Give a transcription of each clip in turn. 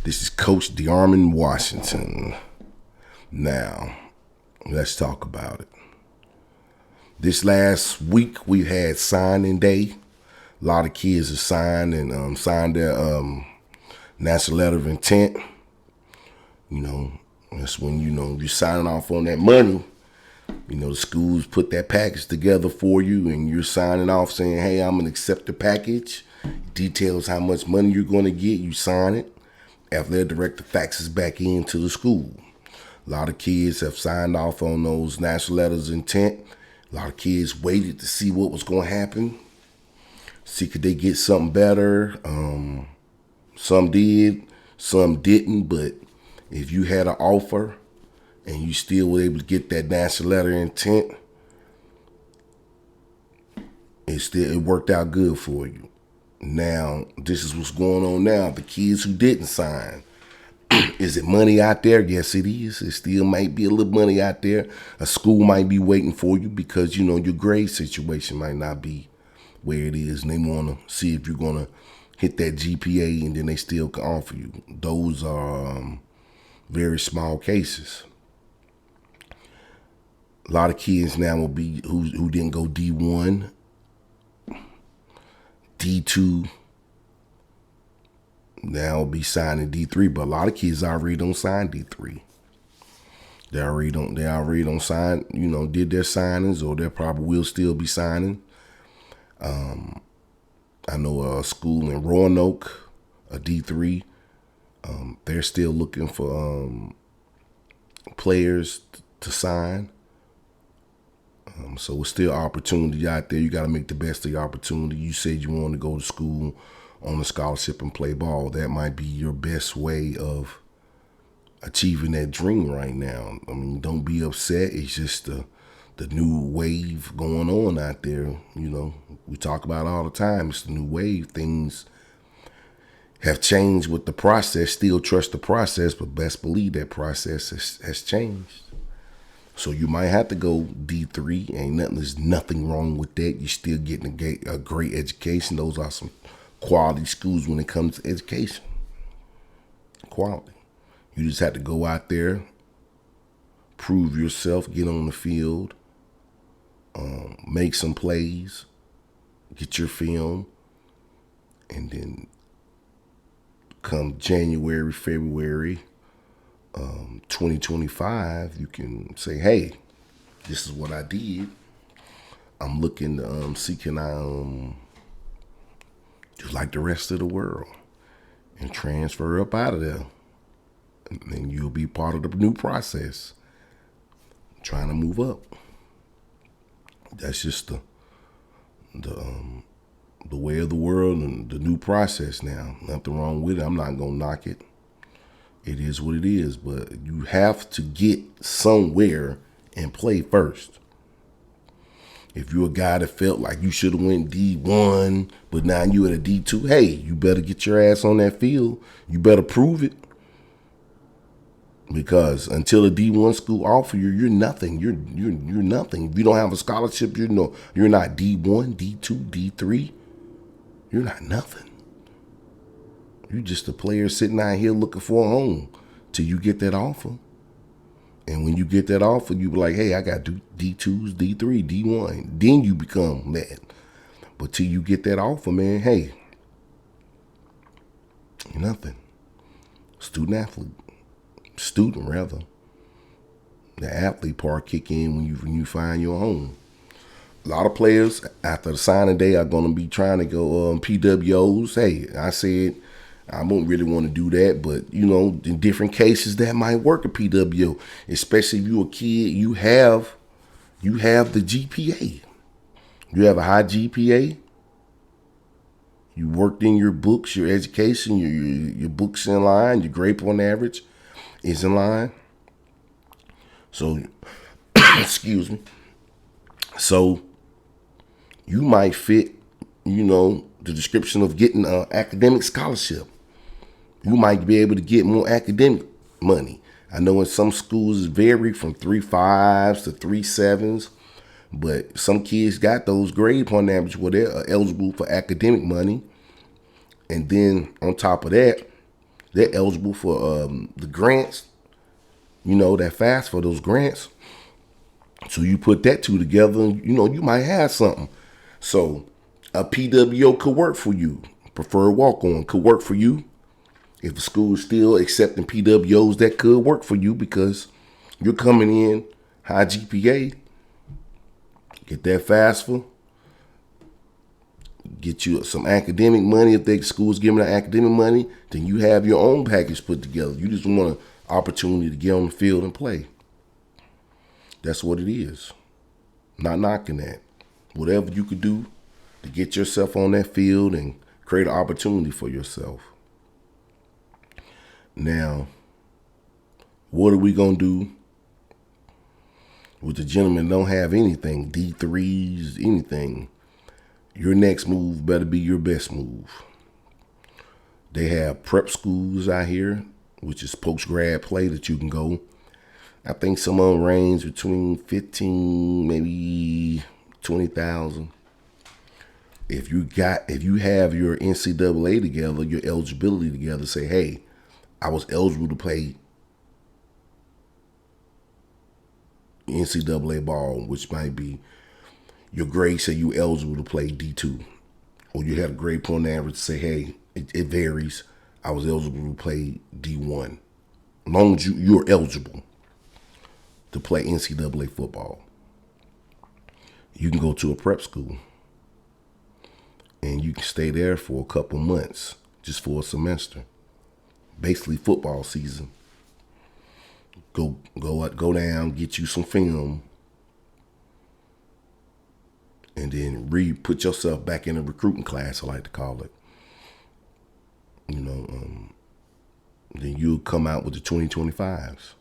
This is Coach DeArmond Washington. Now, let's talk about it. This last week we had signing day. A lot of kids have signed and signed their national letter of intent. You know, that's when you're signing off on that money. You know, the schools put that package together for you, and you're signing off saying, "Hey, I'm gonna accept the package." Details how much money you're going to get. You sign it. After that, director faxes back into the school. A lot of kids have signed off on those national letters of intent. A lot of kids waited to see what was going to happen. See, could they get something better? Some did, some didn't. But if you had an offer and you still were able to get that national letter of intent, it worked out good for you. Now, this is what's going on now. The kids who didn't sign, is it money out there? Yes, it is. It still might be a little money out there. A school might be waiting for you because, your grade situation might not be where it is. And they want to see if you're going to hit that GPA, and then they still can offer you. Those are very small cases. A lot of kids now will be who didn't go D1, D2, now will be signing D3, but a lot of kids already don't sign D3. They already don't sign, did their signings, or they probably will still be signing. I know a school in Roanoke, a D3, they're still looking for players to sign. So it's still opportunity out there. You got to make the best of the opportunity. You said you want to go to school on a scholarship and play ball. That might be your best way of achieving that dream right now. I mean, don't be upset. It's just the new wave going on out there. We talk about it all the time. It's the new wave. Things have changed with the process. Still trust the process, but best believe that process has changed. So you might have to go D3. There's nothing wrong with that. You're still getting a great education. Those are some quality schools when it comes to education. Quality. You just have to go out there, prove yourself, get on the field, make some plays, get your film, and then come January, February, 2025, you can say, "Hey, this is what I did. I'm looking to see, can I just like the rest of the world and transfer up out of there." And then you'll be part of the new process, trying to move up. That's just the way of the world and the new process now. Nothing wrong with it. I'm not gonna knock it. It is what it is, but you have to get somewhere and play first. If you're a guy that felt like you should have went D1, but now you at a D2, hey, you better get your ass on that field. You better prove it. Because until a D1 school offer you, you're nothing. You're nothing. If you don't have a scholarship, you're not D1, D2, D3. You're not nothing. You're just a player sitting out here looking for a home till you get that offer. And when you get that offer, you be like, "Hey, I got D2s, D3, D1. Then you become that. But till you get that offer, man, hey, nothing. Student rather. The athlete part kick in when you find your home. A lot of players after the signing day are going to be trying to go PWOs. Hey, I said I won't really want to do that, but in different cases that might work a PWO, especially if you're a kid. You have the GPA. You have a high GPA. You worked in your books, your education, your books in line. Your grade point average is in line. So, excuse me. So you might fit, the description of getting an academic scholarship. You might be able to get more academic money. I know in some schools it vary from 3.5s to 3.7s, but some kids got those grade point average where they're eligible for academic money. And then on top of that, They're eligible for the grants, that fast for those grants. So you put that two together, and you might have something. So a PWO could work for you. Preferred walk-on could work for you. If the school is still accepting PWOs, that could work for you because you're coming in high GPA. Get that FAFSA. Get you some academic money. If the school's giving that academic money, then you have your own package put together. You just want an opportunity to get on the field and play. That's what it is. Not knocking that. Whatever you could do to get yourself on that field and create an opportunity for yourself. Now, what are we going to do with the gentlemen don't have anything, D3s, anything? Your next move better be your best move. They have prep schools out here, which is post-grad play that you can go. I think some of them range between 15, maybe 20,000. If you have your NCAA together, your eligibility together, say, hey, I was eligible to play NCAA ball, which might be your grade say you eligible to play D2. Or you had a grade point average to say, hey, it varies. I was eligible to play D1. As long as you're eligible to play NCAA football, you can go to a prep school and you can stay there for a couple months, just for a semester. Basically football season. Go down, get you some film, and then put yourself back in a recruiting class, I like to call it. Then you'll come out with the 2025s.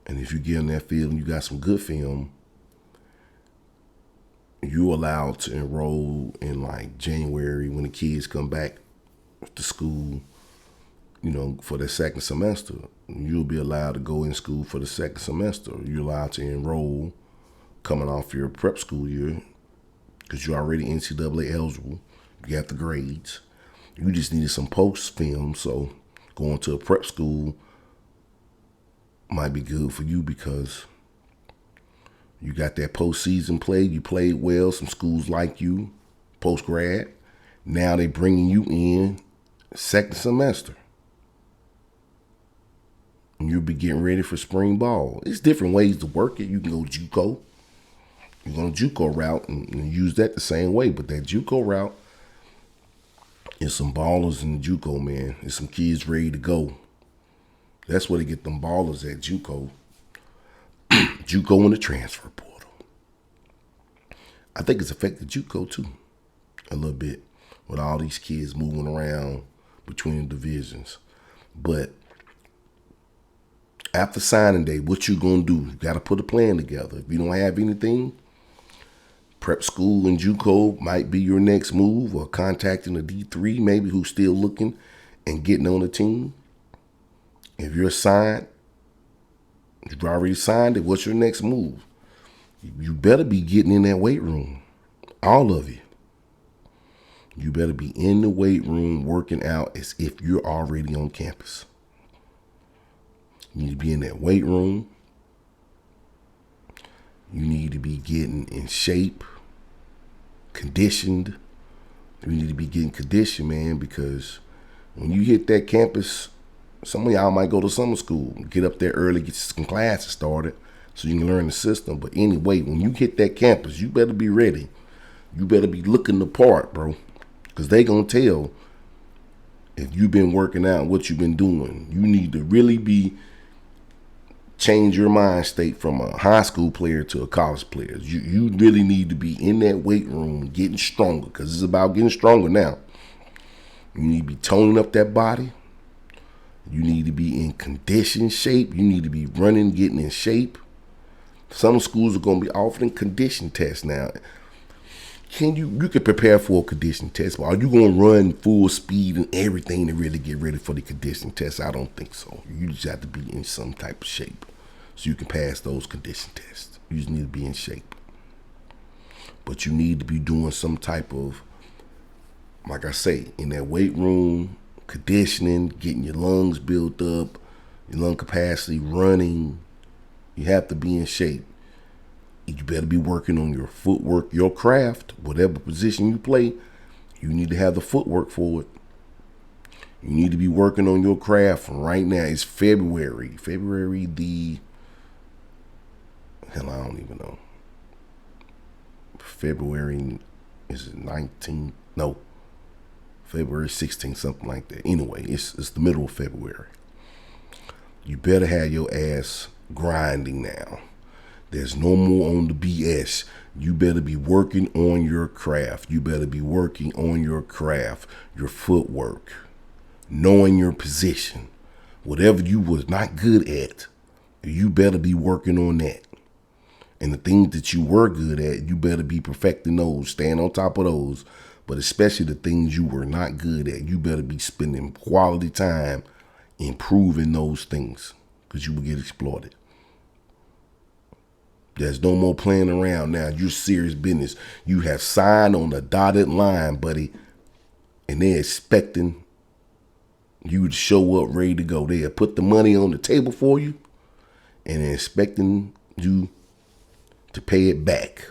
And if you get in that field and you got some good film, you're allowed to enroll in like January when the kids come back to school, for their second semester. You'll be allowed to go in school for the second semester. You're allowed to enroll coming off your prep school year because you're already NCAA eligible. You got the grades. You just needed some post film, so going to a prep school might be good for you because you got that postseason play. You played well. Some schools like you, post grad. Now they bringing you in second semester. And you'll be getting ready for spring ball. There's different ways to work it. You can go JUCO. You go on a JUCO route and use that the same way. But that JUCO route is some ballers in the JUCO, man. There's some kids ready to go. That's where they get them ballers at JUCO. JUCO in the transfer portal. I think it's affected JUCO too, a little bit, with all these kids moving around between the divisions. But after signing day, what you gonna do? You gotta put a plan together. If you don't have anything, prep school and JUCO might be your next move, or contacting a D3 maybe who's still looking and getting on the team. If you're signed, you've already signed it, what's your next move? You better be getting in that weight room. All of you. You better be in the weight room working out as if you're already on campus. You need to be in that weight room. You need to be getting in shape, conditioned. You need to be getting conditioned, man, because when you hit that campus, some of y'all might go to summer school, get up there early, get some classes started so you can learn the system. But anyway, when you hit that campus, you better be ready. You better be looking the part, bro, because they going to tell if you've been working out, what you've been doing. You need to really change your mind state from a high school player to a college player. You really need to be in that weight room getting stronger, because it's about getting stronger now. You need to be toning up that body. You need to be in condition shape. You need to be running, getting in shape. Some schools are going to be offering condition tests now. You can prepare for a condition test, but are you going to run full speed and everything to really get ready for the condition test? I don't think so. You just have to be in some type of shape so you can pass those condition tests. You just need to be in shape. But you need to be doing some type of, like I say, in that weight room, conditioning, getting your lungs built up, your lung capacity, running. You have to be in shape. You better be working on your footwork, your craft, whatever position you play. You need to have the footwork for it. You need to be working on your craft right now. It's February. February the, hell, I don't even know. February, is it 19th? No. February 16th, something like that. Anyway, it's the middle of February. You better have your ass grinding now. There's no more on the BS. You better be working on your craft. You better be working on your craft, your footwork, knowing your position. Whatever you was not good at, you better be working on that. And the things that you were good at, you better be perfecting those, staying on top of those. But especially the things you were not good at, you better be spending quality time improving those things, because you will get exploited. There's no more playing around now. You're serious business. You have signed on the dotted line, buddy, and they're expecting you to show up ready to go. They have put the money on the table for you, and they're expecting you to pay it back.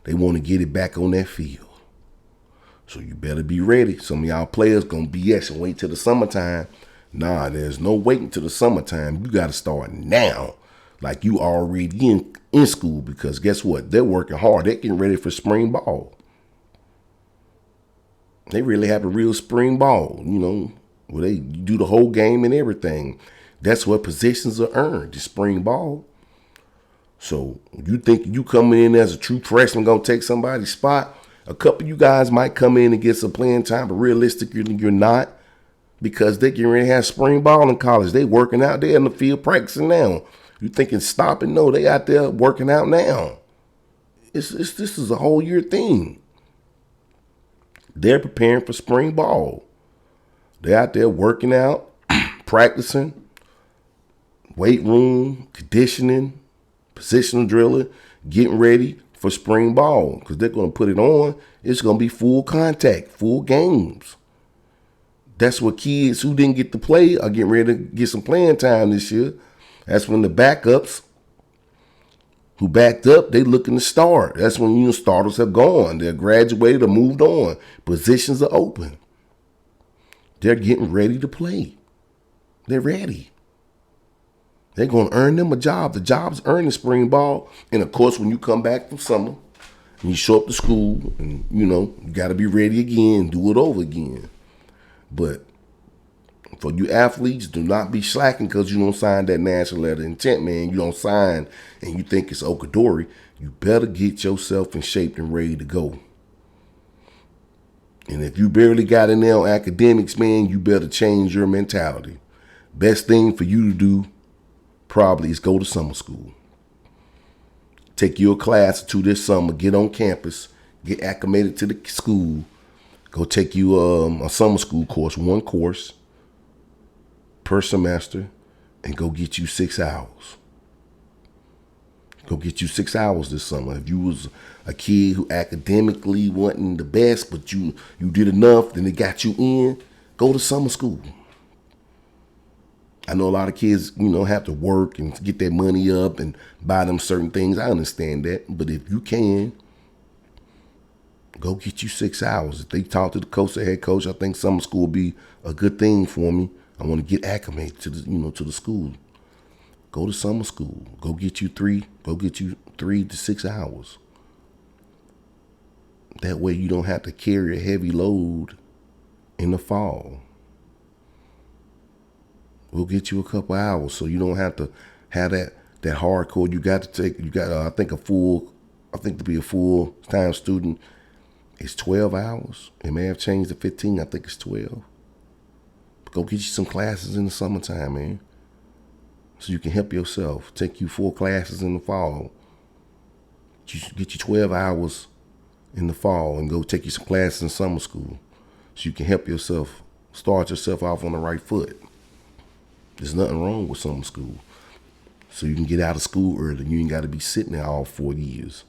They want to get it back on that field. So you better be ready. Some of y'all players gonna BS and wait till the summertime. Nah, there's no waiting till the summertime. You gotta start now. Like you already in school, because guess what? They're working hard. They're getting ready for spring ball. They really have a real spring ball, where they do the whole game and everything. That's what positions are earned, the spring ball. So you think you coming in as a true freshman gonna take somebody's spot? A couple of you guys might come in and get some playing time, but realistically, you're not, because they getting ready to have spring ball in college. They working out there in the field practicing now. You thinking stopping? No, they out there working out now. This is a whole year thing. They're preparing for spring ball. They're out there working out, practicing, weight room, conditioning, positional drilling, getting ready for spring ball, because they're going to put it on. It's going to be full contact, full games. That's what kids who didn't get to play are getting ready to get some playing time this year. That's when the backups who backed up, they looking to start. That's when starters have gone. They're graduated or moved on. Positions are open. They're getting ready to play. They're ready. They're going to earn them a job. The job's earning spring ball. And of course, when you come back from summer and you show up to school and, you got to be ready again, do it over again. But for you athletes, do not be slacking because you don't sign that national letter of intent, man. You don't sign and you think it's Okadori. You better get yourself in shape and ready to go. And if you barely got in there on academics, man, you better change your mentality. Best thing for you to do probably is go to summer school. Take your class or two this summer, get on campus, get acclimated to the school, go take you a summer school course, one course per semester, and go get you 6 hours. Go get you 6 hours this summer. If you was a kid who academically wasn't the best, but you did enough, then they got you in, go to summer school. I know a lot of kids, have to work and get their money up and buy them certain things. I understand that. But if you can, go get you 6 hours. If they talk to the coach, the head coach, I think summer school will be a good thing for me. I want to get acclimated to the, to the school. Go to summer school. Go get you 3 to 6 hours. That way you don't have to carry a heavy load in the fall. We'll get you a couple hours so you don't have to have that hardcore. You got to take, I think to be a full-time student, it's 12 hours. It may have changed to 15. I think it's 12. But go get you some classes in the summertime, man. So you can help yourself. Take you 4 classes in the fall. Get you 12 hours in the fall and go take you some classes in summer school so you can help yourself, start yourself off on the right foot. There's nothing wrong with summer school. So you can get out of school early. You ain't got to be sitting there all 4 years.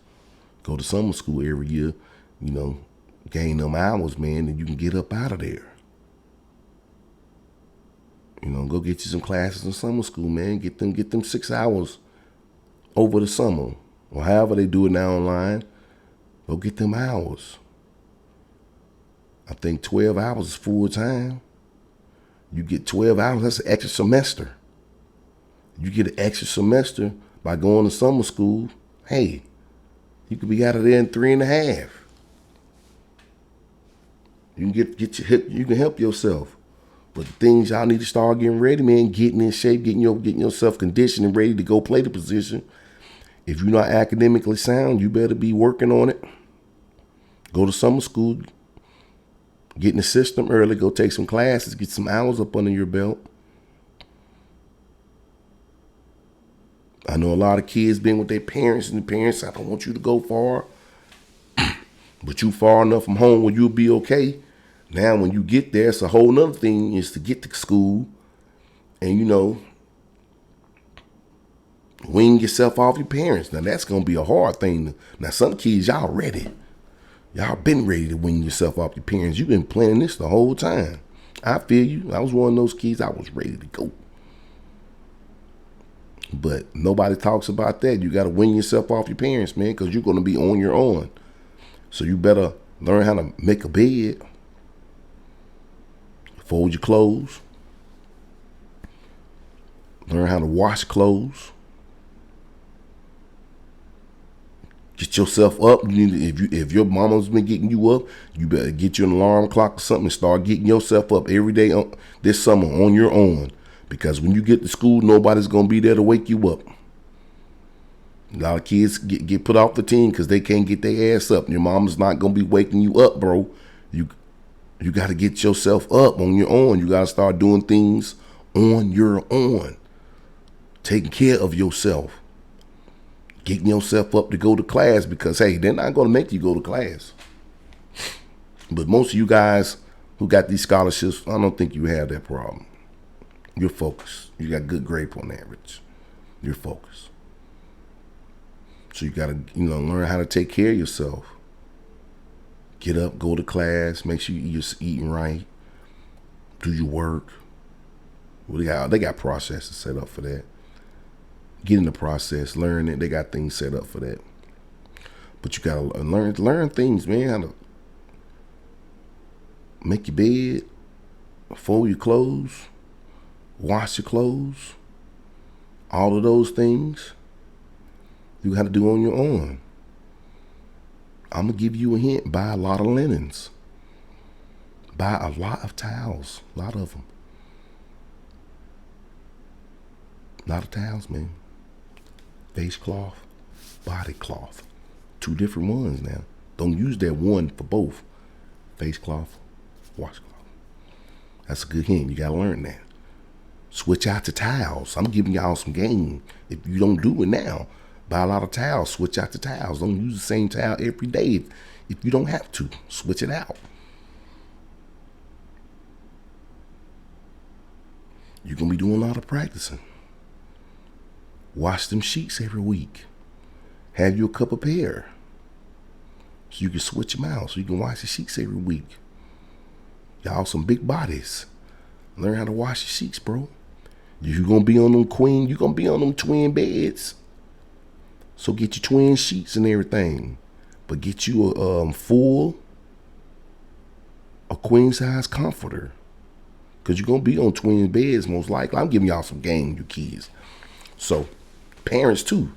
Go to summer school every year, gain them hours, man, and you can get up out of there. Go get you some classes in summer school, man. Get them 6 hours over the summer, or however they do it now online. Go get them hours. I think 12 hours is full time. You get 12 hours, that's an extra semester. You get an extra semester by going to summer school. Hey, you could be out of there in 3.5. You can you can help yourself. But the things y'all need to start getting ready, man, getting in shape, getting yourself conditioned and ready to go play the position. If you're not academically sound, you better be working on it. Go to summer school, get in the system early, go take some classes, get some hours up under your belt. I know a lot of kids been with their parents, and the parents, I don't want you to go far, but you far enough from home where you'll be okay. Now, when you get there, it's a whole nother thing is to get to school and, wing yourself off your parents. Now, that's going to be a hard thing. Now, some kids, y'all ready. Y'all been ready to wing yourself off your parents. You've been planning this the whole time. I feel you. I was one of those kids. I was ready to go. But nobody talks about that. You got to wing yourself off your parents, man, because you're going to be on your own. So you better learn how to make a bed. Fold your clothes. Learn how to wash clothes. Get yourself up. If your mama's been getting you up, you better get you an alarm clock or something and start getting yourself up every day this summer on your own. Because when you get to school, nobody's going to be there to wake you up. A lot of kids get put off the team because they can't get their ass up. Your mama's not going to be waking you up, bro. You got to get yourself up on your own. You got to start doing things on your own. Taking care of yourself. Getting yourself up to go to class because, hey, they're not going to make you go to class. But most of you guys who got these scholarships, I don't think you have that problem. You're focused. You got good grade point average. You're focused. So you got to, learn how to take care of yourself. Get up, go to class, make sure you're eating right, do your work. Well, they got processes set up for that. Get in the process, learn it. They got things set up for that. But you gotta learn things, man. How to make your bed, fold your clothes, wash your clothes. All of those things you got to do on your own. I'm going to give you a hint. Buy a lot of linens. Buy a lot of towels. A lot of them. A lot of towels, man. Face cloth, body cloth. 2 different ones now. Don't use that one for both. Face cloth, washcloth. That's a good hint. You got to learn that. Switch out to towels. I'm giving y'all some game. If you don't do it now, buy a lot of towels. Switch out to towels. Don't use the same towel every day if you don't have to. Switch it out. You're going to be doing a lot of practicing. Wash them sheets every week. Have you a couple pair so you can switch them out so you can wash the sheets every week. Y'all some big bodies. Learn how to wash your sheets, bro. You're going to be on them queen. You're going to be on them twin beds. So get your twin sheets and everything. But get you a queen size comforter. Because you're going to be on twin beds most likely. I'm giving y'all some game, you kids. So parents too.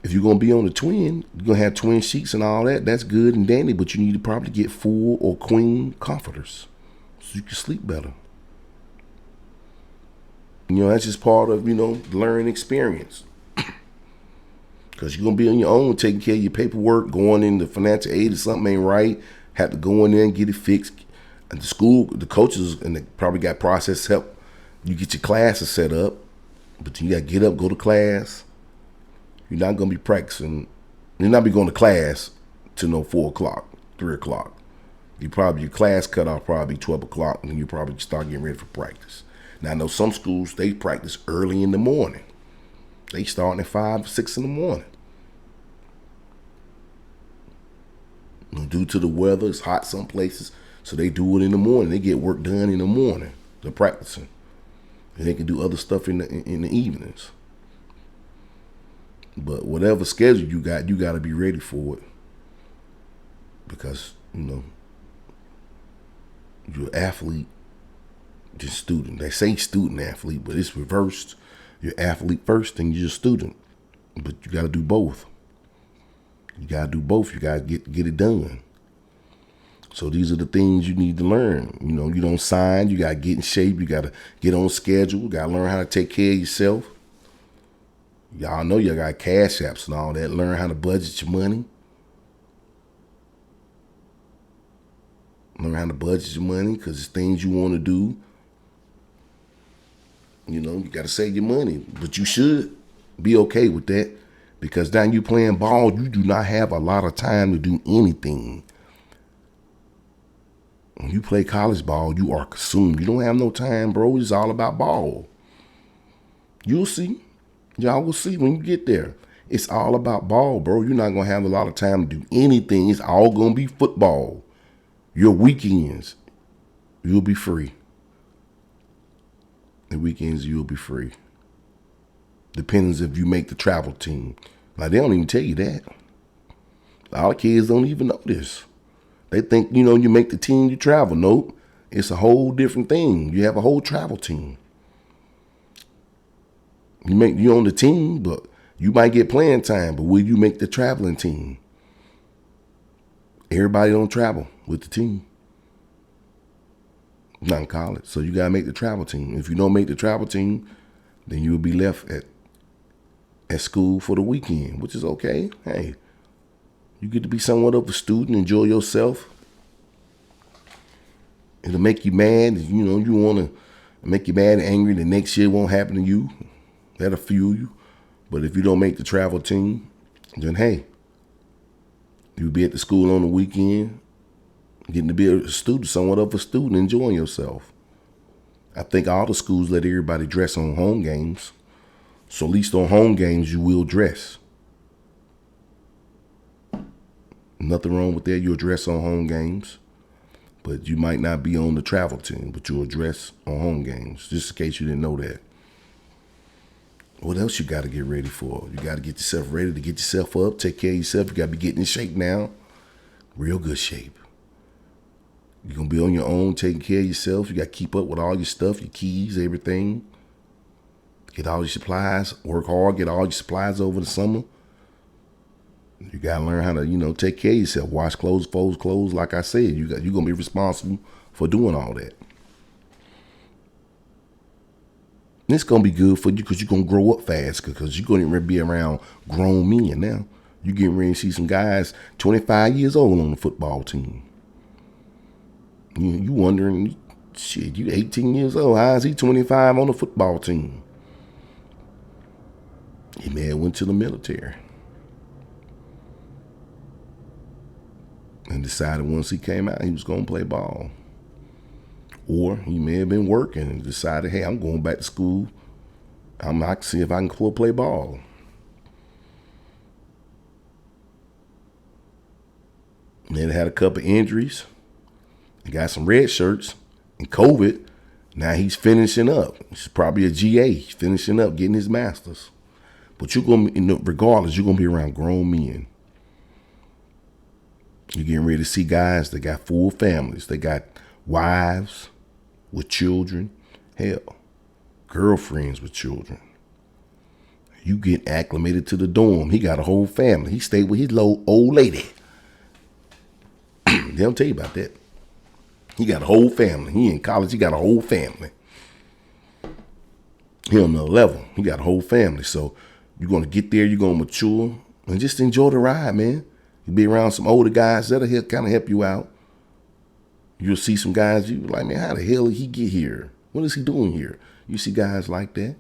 If you're going to be on the twin, you're going to have twin sheets and all that. That's good and dandy. But you need to probably get full or queen comforters so you can sleep better. That's just part of, the learning experience. Because you're going to be on your own, taking care of your paperwork, going into financial aid if something ain't right, have to go in there and get it fixed. And the school, the coaches, and they probably got process help. You get your classes set up, but you got to get up, go to class. You're not going to be practicing. You're not be going to class till 4 o'clock, 3 o'clock. Your class cut off probably 12 o'clock, and you probably start getting ready for practice. Now, I know some schools, they practice early in the morning. They starting at 5, 6 in the morning. Due to the weather, it's hot some places, so they do it in the morning. They get work done in the morning. They're practicing. And they can do other stuff in the evenings. But whatever schedule you got to be ready for it. Because, you're an athlete, just student. They say student athlete, but it's reversed. You're athlete first, then you're a student. But you got to do both. You got to do both. You got to get it done. So these are the things you need to learn. You don't sign. You got to get in shape. You got to get on schedule. You got to learn how to take care of yourself. Y'all know you got cash apps and all that. Learn how to budget your money. Learn how to budget your money because it's things you want to do. You got to save your money. But you should be okay with that because now you playing ball, you do not have a lot of time to do anything. When you play college ball, you are consumed. You don't have no time, bro. It's all about ball. You'll see. Y'all will see when you get there. It's all about ball, bro. You're not going to have a lot of time to do anything. It's all going to be football. Your weekends, you'll be free. The weekends, you'll be free. Depends if you make the travel team. Like, they don't even tell you that. A lot of kids don't even know this. They think, you make the team, you travel. Nope. It's a whole different thing. You have a whole travel team. You on the team, but you might get playing time, but will you make the traveling team? Everybody don't travel with the team. Not in college. So you got to make the travel team. If you don't make the travel team, then you'll be left at school for the weekend, which is okay. Hey, you get to be somewhat of a student, enjoy yourself. It'll make you mad. You want to make you mad and angry. The next year won't happen to you. That'll fuel you. But if you don't make the travel team, then hey, you'll be at the school on the weekend, getting to be a student, somewhat of a student, enjoying yourself. I think all the schools let everybody dress on home games. So at least on home games, you will dress. Nothing wrong with that. You'll dress on home games. But you might not be on the travel team, but you'll dress on home games, just in case you didn't know that. What else you got to get ready for? You got to get yourself ready to get yourself up, take care of yourself. You got to be getting in shape now. Real good shape. You're going to be on your own, taking care of yourself. You got to keep up with all your stuff, your keys, everything. Get all your supplies. Work hard. Get all your supplies over the summer. You got to learn how to, take care of yourself. Wash clothes, fold clothes. Like I said, you're going to be responsible for doing all that. And it's going to be good for you because you're going to grow up fast because you're going to be around grown men now. You're getting ready to see some guys 25 years old on the football team. You wondering, shit, you 18 years old. How is he 25 on the football team? He may have went to the military. And decided once he came out, he was going to play ball. Or he may have been working and decided, hey, I'm going back to school. I can see if I can play ball. And then had a couple of injuries. He got some red shirts and COVID. Now he's finishing up. He's probably a GA. He's finishing up, getting his master's. But you're going to, regardless, you're going to be around grown men. You're getting ready to see guys that got full families. They got wives with children. Hell, girlfriends with children. You get acclimated to the dorm. He got a whole family. He stayed with his old lady. They don't tell you about that. He got a whole family. He in college. He got a whole family. He on another level. He got a whole family. So you're going to get there. You're going to mature and just enjoy the ride, man. You'll be around some older guys that'll kind of help you out. You'll see some guys you like, man, how the hell did he get here? What is he doing here? You see guys like that.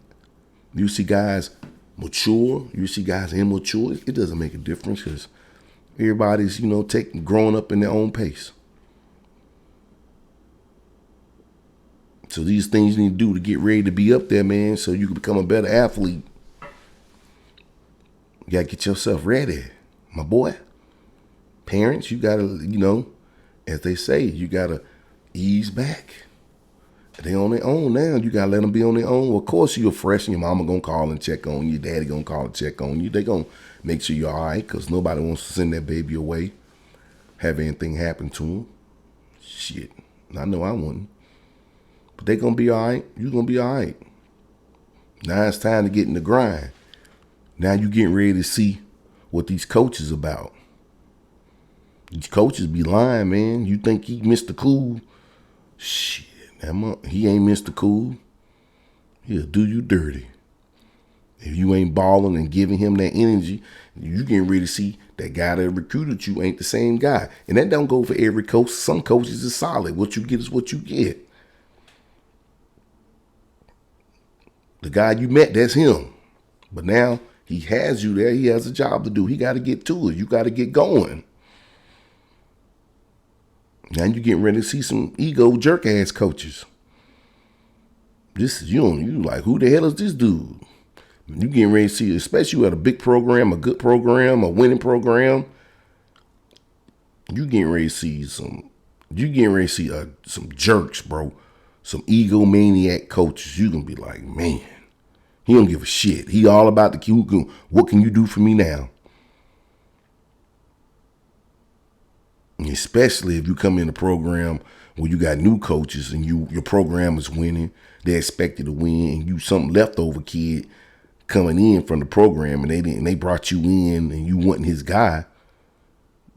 You see guys mature. You see guys immature. It doesn't make a difference because everybody's, growing up in their own pace. So these things you need to do to get ready to be up there, man, so you can become a better athlete. You got to get yourself ready, my boy. Parents, you got to, as they say, you got to ease back. They on their own now. You gotta let them be on their own. Well, of course, you're fresh, and your mama gonna call and check on you. Daddy gonna call and check on you. They gonna make sure you're all right, because nobody wants to send that baby away, have anything happen to him. Shit, I know I wouldn't. But they gonna be all right. You gonna be all right. Now it's time to get in the grind. Now you getting ready to see what these coaches about. These coaches be lying, man. You think he Mr. Cool? Shit, he ain't Mr. Cool. He'll do you dirty. If you ain't balling and giving him that energy, you getting ready to see that guy that recruited you ain't the same guy. And that don't go for every coach. Some coaches is solid. What you get is what you get. The guy you met, that's him. But now he has you there. He has a job to do. He got to get to it. You got to get going. Now you getting ready to see some ego jerk ass coaches. This is you like, who the hell is this dude? You getting ready to see, especially at a big program, a good program, a winning program. You getting ready to see some jerks, bro. Some egomaniac coaches. You gonna be like, man, he don't give a shit. He all about the what can you do for me now? Especially if you come in a program where you got new coaches and your program is winning, they expect you to win, and you some leftover kid coming in from the program and they brought you in and you wasn't his guy,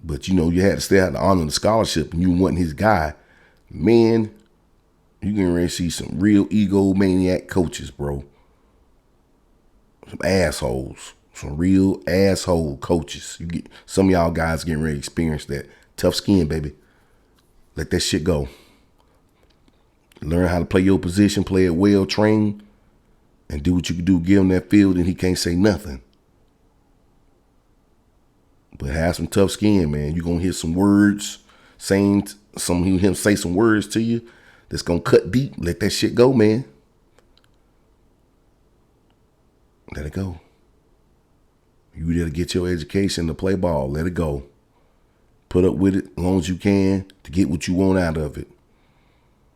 but you had to stay out to honor the scholarship and you wasn't his guy. Man, you can really see some real egomaniac coaches, bro. Some assholes, some real asshole coaches. Some of y'all guys getting ready to experience that. Tough skin, baby. Let that shit go. Learn how to play your position, play it well, train, and do what you can do. Give him that field and he can't say nothing. But have some tough skin, man. You're going to hear some words, him say some words to you that's going to cut deep. Let that shit go, man. Let it go. You there to get your education to play ball. Let it go. Put up with it as long as you can to get what you want out of it.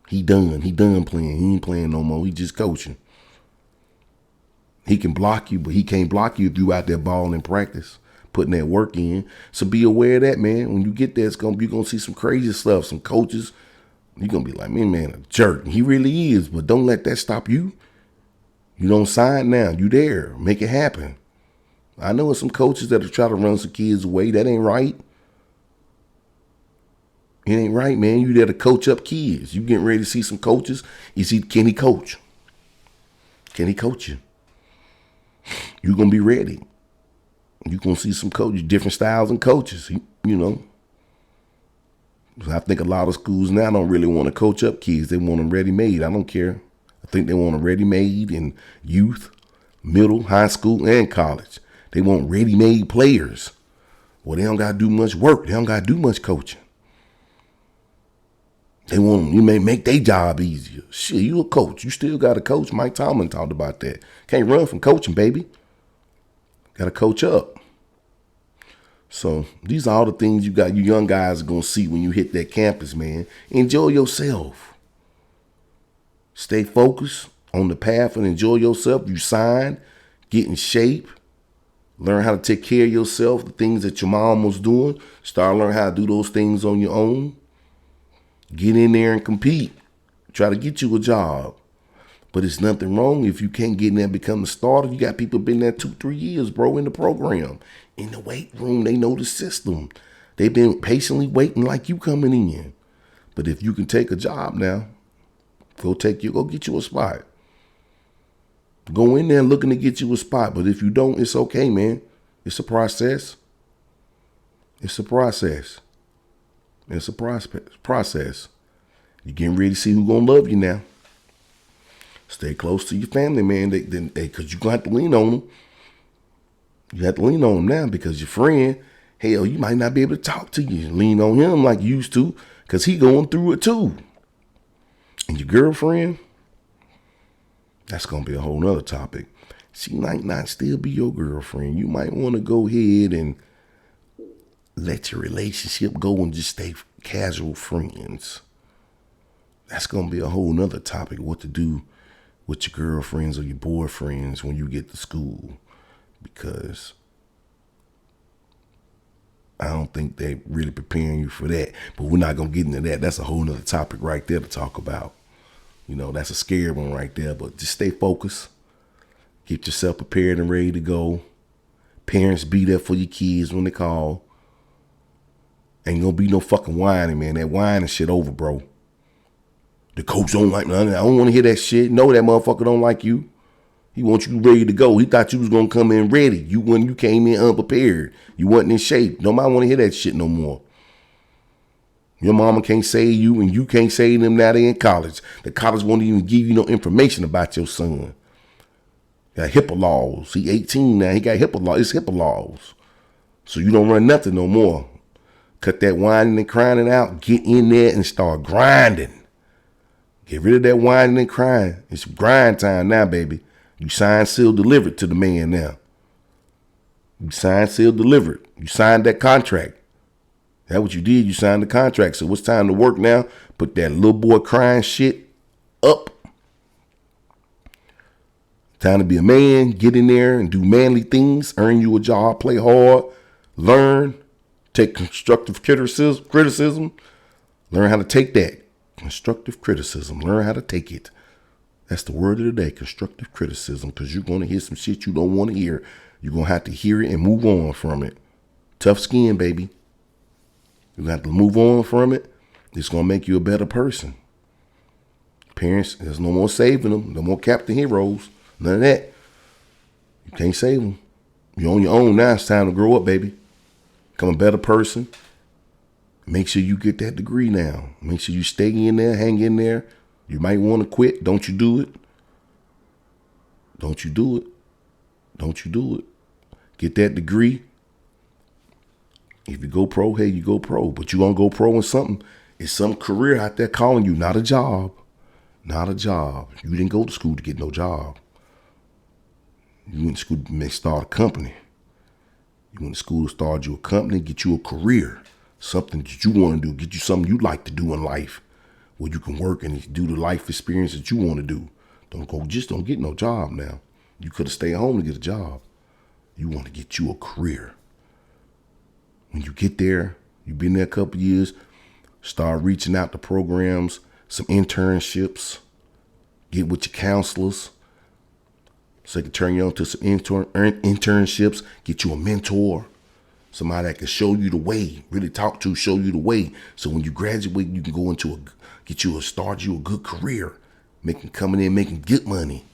He done playing. He ain't playing no more. He just coaching. He can block you, but he can't block you if you out there balling in practice, putting that work in. So be aware of that, man. When you get there, you're going to see some crazy stuff. Some coaches, you're going to be like, man, a jerk. He really is, but don't let that stop you. You don't sign now. You there. Make it happen. I know some coaches that are trying to run some kids away. That ain't right. It ain't right, man. You there to coach up kids. You getting ready to see some coaches. Can he coach? Can he coach you? You're going to be ready. You're going to see some coaches, different styles and coaches, I think a lot of schools now don't really want to coach up kids. They want them ready-made. I don't care. I think they want them ready-made in youth, middle, high school, and college. They want ready-made players. Well, they don't got to do much work. They don't got to do much coaching. They want them, you may make their job easier. Shit, you a coach. You still got to coach. Mike Tomlin talked about that. Can't run from coaching, baby. Got to coach up. So these are all the things you young guys are going to see when you hit that campus, man. Enjoy yourself. Stay focused on the path and enjoy yourself. You sign, get in shape. Learn how to take care of yourself, the things that your mom was doing. Start learning how to do those things on your own. Get in there and compete. Try to get you a job. But it's nothing wrong if you can't get in there and become a starter. You got people been there 2-3 years, bro, in the program. In the weight room, they know the system. They've been patiently waiting like you coming in. But if you can take a job now, go get you a spot. Go in there looking to get you a spot. But if you don't, it's okay, man. It's a process. It's a process. It's a process. You're getting ready to see who's going to love you now. Stay close to your family, man, because you're going to have to lean on them. You have to lean on them now because your friend, hell, you might not be able to talk to you. Lean on him like you used to because he going through it too. And your girlfriend, that's going to be a whole nother topic. She might not still be your girlfriend. You might want to go ahead and let your relationship go and just stay casual friends. That's going to be a whole nother topic, what to do with your girlfriends or your boyfriends when you get to school. Because I don't think they really preparing you for that. But we're not going to get into that. That's a whole nother topic right there to talk about. You know, that's a scary one right there. But just stay focused. Get yourself prepared and ready to go. Parents, be there for your kids when they call. Ain't gonna be no fucking whining, man. That whining shit over, bro. The coach don't like me. I don't want to hear that shit. No, that motherfucker don't like you. He wants you ready to go. He thought you was gonna come in ready. When you came in unprepared. You wasn't in shape. Nobody want to hear that shit no more. Your mama can't save you, and you can't save them now they in college. The college won't even give you no information about your son. Got HIPAA laws. He 18 now. He got HIPAA laws. It's HIPAA laws. So you don't run nothing no more. Cut that whining and crying out. Get in there and start grinding. Get rid of that whining and crying. It's grind time now, baby. You signed, sealed, delivered to the man now. You signed, sealed, delivered. You signed that contract. That's what you did. You signed the contract. So it's time to work now. Put that little boy crying shit up. Time to be a man. Get in there and do manly things. Earn you a job. Play hard. Learn. Take constructive criticism. Learn how to take that. Constructive criticism. Learn how to take it. That's the word of the day. Constructive criticism. Because you're going to hear some shit you don't want to hear. You're going to have to hear it and move on from it. Tough skin, baby. You're going to have to move on from it. It's going to make you a better person. Parents, there's no more saving them. No more Captain Heroes. None of that. You can't save them. You're on your own now. It's time to grow up, baby. Become a better person. Make sure you get that degree now. Make sure you stay in there, hang in there. You might want to quit. Don't you do it. Don't you do it. Don't you do it. Get that degree. If you go pro, hey, you go pro. But you going to go pro in something. It's some career out there calling you, not a job. Not a job. You didn't go to school to get no job. You went to school to start a company. You went to school to start you a company, get you a career. Something that you want to do. Get you something you like to do in life. Where you can work and do the life experience that you want to do. Don't get no job now. You could have stayed home to get a job. You want to get you a career. When you get there, you've been there a couple of years, start reaching out to programs, some internships, get with your counselors so they can turn you on to some internships, get you a mentor, somebody that can show you the way, really talk to, show you the way. So when you graduate, you can go into start you a good career, coming in, making good money.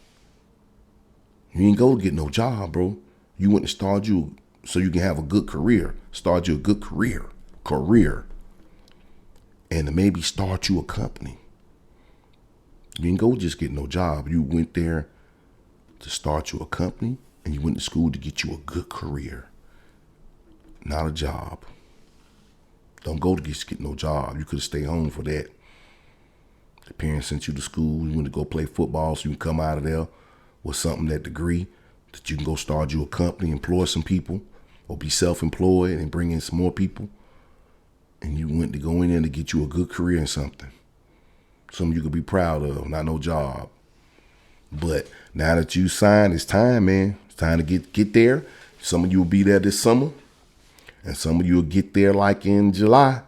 You ain't go to get no job, bro. You went to start you so you can have a good career. Start you a good career. And to maybe start you a company. You didn't go just get no job. You went there to start you a company, and you went to school to get you a good career. Not a job. Don't go to get no job. You could have stayed home for that. The parents sent you to school. You went to go play football so you can come out of there with something, that degree, that you can go start you a company, employ some people, or be self-employed and bring in some more people. And you went to go in there to get you a good career in something. Something you could be proud of, not no job. But now that you signed, it's time, man. It's time to get there. Some of you will be there this summer. And some of you will get there like in July.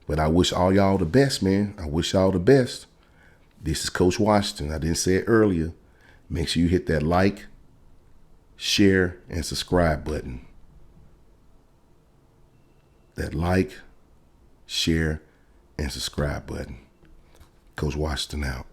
But I wish all y'all the best, man. I wish y'all the best. This is Coach Washington. I didn't say it earlier. Make sure you hit that like, share, and subscribe button. That like, share, and subscribe button. Coach Washington out.